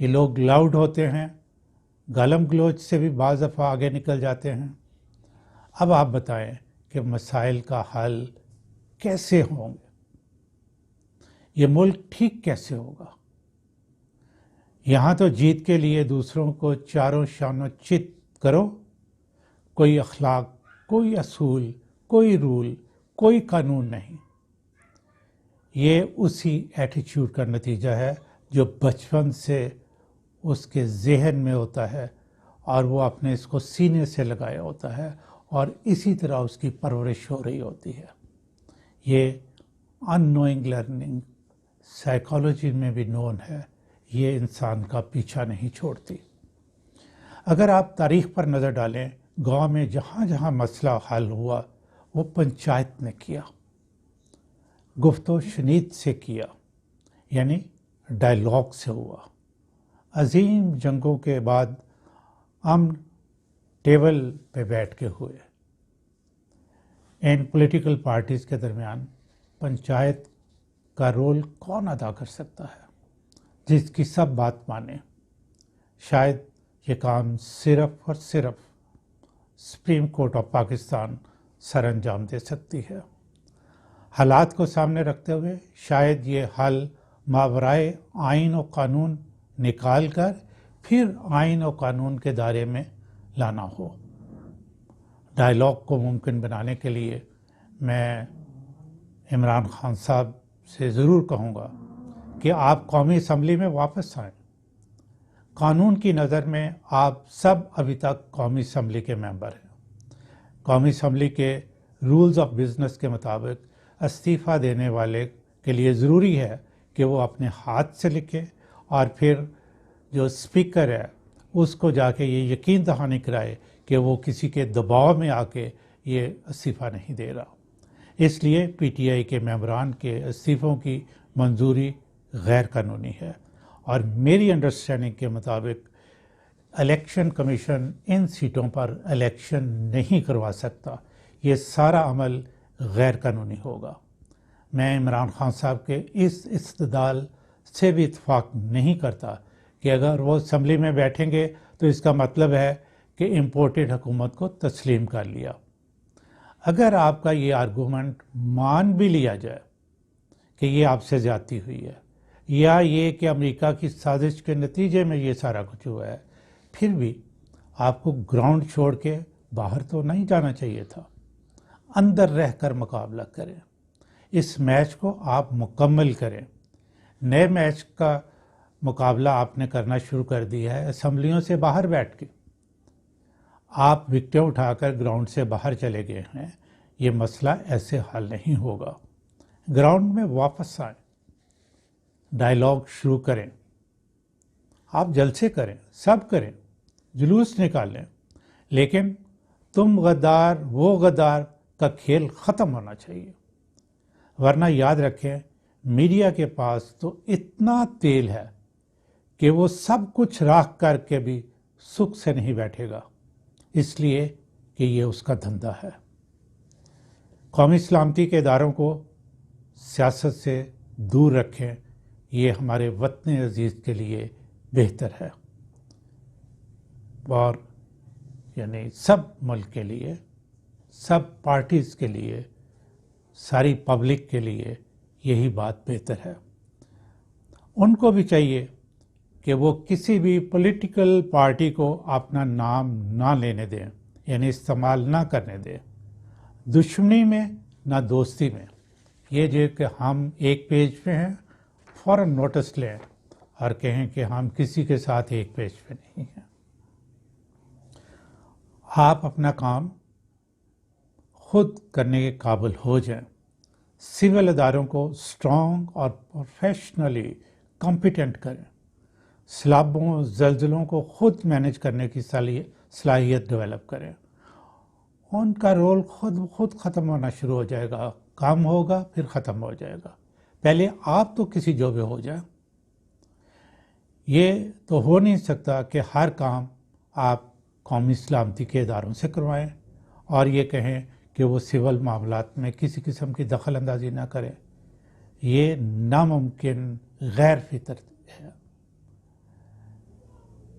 یہ لوگ لاؤڈ ہوتے ہیں، گالم گلوچ سے بھی بعض دفعہ آگے نکل جاتے ہیں۔ اب آپ بتائیں کہ مسائل کا حل کیسے ہوں گے؟ یہ ملک ٹھیک کیسے ہوگا؟ یہاں تو جیت کے لیے دوسروں کو چاروں شانوں چت کرو، کوئی اخلاق، کوئی اصول، کوئی رول، کوئی قانون نہیں۔ یہ اسی ایٹیچیوڈ کا نتیجہ ہے جو بچپن سے اس کے ذہن میں ہوتا ہے اور وہ اپنے اس کو سینے سے لگایا ہوتا ہے اور اسی طرح اس کی پرورش ہو رہی ہوتی ہے۔ یہ ان نوئنگ لرننگ سائیکالوجی میں بھی نون ہے، یہ انسان کا پیچھا نہیں چھوڑتی۔ اگر آپ تاریخ پر نظر ڈالیں، گاؤں میں جہاں جہاں مسئلہ حل ہوا وہ پنچایت نے کیا، گفت و شنید سے کیا، یعنی ڈائیلاگ سے ہوا۔ عظیم جنگوں کے بعد امن ٹیبل پہ بیٹھ کے ہوئے۔ ان پولیٹیکل پارٹیز کے درمیان پنچایت کا رول کون ادا کر سکتا ہے جس کی سب بات مانے؟ شاید یہ کام صرف اور صرف سپریم کورٹ آف پاکستان سر انجام دے سکتی ہے۔ حالات کو سامنے رکھتے ہوئے شاید یہ حل ماورائے آئین و قانون نکال کر پھر آئین و قانون کے دائرے میں لانا ہو۔ ڈائیلاگ کو ممکن بنانے کے لیے میں عمران خان صاحب سے ضرور کہوں گا کہ آپ قومی اسمبلی میں واپس آئیں۔ قانون کی نظر میں آپ سب ابھی تک قومی اسمبلی کے ممبر ہیں۔ قومی اسمبلی کے رولز آف بزنس کے مطابق استعفیٰ دینے والے کے لیے ضروری ہے کہ وہ اپنے ہاتھ سے لکھے اور پھر جو اسپیکر ہے اس کو جا کے یہ یقین دہانی کرائے کہ وہ کسی کے دباؤ میں آ کے یہ استعفیٰ نہیں دے رہا۔ اس لیے پی ٹی آئی کے ممبران کے استعفوں کی منظوری غیر قانونی ہے اور میری انڈرسٹینڈنگ کے مطابق الیکشن کمیشن ان سیٹوں پر الیکشن نہیں کروا سکتا۔ یہ سارا عمل غیر قانونی ہوگا۔ میں عمران خان صاحب کے اس استدلال سے بھی اتفاق نہیں کرتا کہ اگر وہ اسمبلی میں بیٹھیں گے تو اس کا مطلب ہے کہ امپورٹڈ حکومت کو تسلیم کر لیا۔ اگر آپ کا یہ آرگومنٹ مان بھی لیا جائے کہ یہ آپ سے زیادتی ہوئی ہے یا یہ کہ امریکہ کی سازش کے نتیجے میں یہ سارا کچھ ہوا ہے، پھر بھی آپ کو گراؤنڈ چھوڑ کے باہر تو نہیں جانا چاہیے تھا، اندر رہ کر مقابلہ کریں۔ اس میچ کو آپ مکمل کریں۔ نئے میچ کا مقابلہ آپ نے کرنا شروع کر دیا ہے اسمبلیوں سے باہر بیٹھ کے۔ آپ وکٹیں اٹھا کر گراؤنڈ سے باہر چلے گئے ہیں، یہ مسئلہ ایسے حل نہیں ہوگا۔ گراؤنڈ میں واپس آئیں، ڈائیلاگ شروع کریں۔ آپ جلسے کریں، سب کریں، جلوس نکالیں، لیکن تم غدار وہ غدار کا کھیل ختم ہونا چاہیے۔ ورنہ یاد رکھیں، میڈیا کے پاس تو اتنا تیل ہے کہ وہ سب کچھ راکھ کر کے بھی سکھ سے نہیں بیٹھے گا، اس لیے کہ یہ اس کا دھندا ہے۔ قومی سلامتی کے اداروں کو سیاست سے دور رکھیں، یہ ہمارے وطن عزیز کے لیے بہتر ہے اور یعنی سب ملک کے لیے، سب پارٹیز کے لیے، ساری پبلک کے لیے یہی بات بہتر ہے۔ ان کو بھی چاہیے کہ وہ کسی بھی پولیٹیکل پارٹی کو اپنا نام نہ لینے دیں، یعنی استعمال نہ کرنے دیں، دشمنی میں نہ دوستی میں۔ یہ جو کہ ہم ایک پیج پہ ہیں، فوراً نوٹس لیں اور کہیں کہ ہم کسی کے ساتھ ایک پیج پہ نہیں ہیں۔ آپ اپنا کام خود کرنے کے قابل ہو جائیں۔ سول اداروں کو اسٹرانگ اور پروفیشنلی کمپیٹنٹ کریں۔ سیلابوں، زلزلوں کو خود مینیج کرنے کی صلاحیت ڈیولپ کریں۔ ان کا رول خود ختم ہونا شروع ہو جائے گا، کام ہوگا پھر ختم ہو جائے گا۔ پہلے آپ تو کسی جوبے ہو جائیں۔ یہ تو ہو نہیں سکتا کہ ہر کام آپ قومی سلامتی کے اداروں سے کروائیں اور یہ کہیں کہ وہ سول معاملات میں کسی قسم کی دخل اندازی نہ کریں۔ یہ ناممکن، غیر فطر ہے۔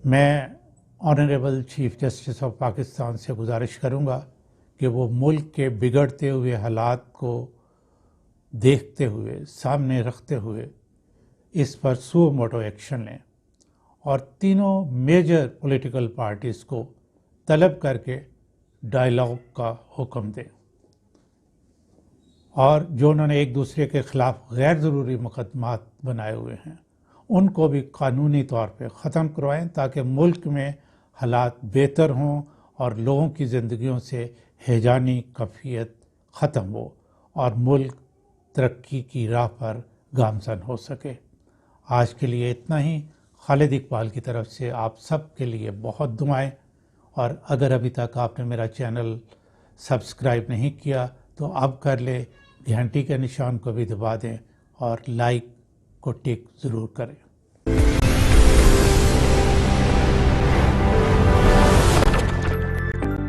میں honourable chief justice of Pakistan سے گزارش کروں گا کہ وہ ملک کے بگڑتے ہوئے حالات کو دیکھتے ہوئے، سامنے رکھتے ہوئے اس پر سو موٹو ایکشن لیں اور تینوں میجر پولیٹیکل پارٹیز کو طلب کر کے ڈائیلاگ کا حکم دیں، اور جو انہوں نے ایک دوسرے کے خلاف غیر ضروری مقدمات بنائے ہوئے ہیں ان کو بھی قانونی طور پہ ختم کروائیں تاکہ ملک میں حالات بہتر ہوں اور لوگوں کی زندگیوں سے ہیجانی کیفیت ختم ہو اور ملک ترقی کی راہ پر گامزن ہو سکے۔ آج کے لیے اتنا ہی۔ خالد اقبال کی طرف سے آپ سب کے لیے بہت دعائیں، اور اگر ابھی تک آپ نے میرا چینل سبسکرائب نہیں کیا تو اب کر لیں، گھنٹی کے نشان کو بھی دبا دیں اور لائک کو ٹک ضرور کریں۔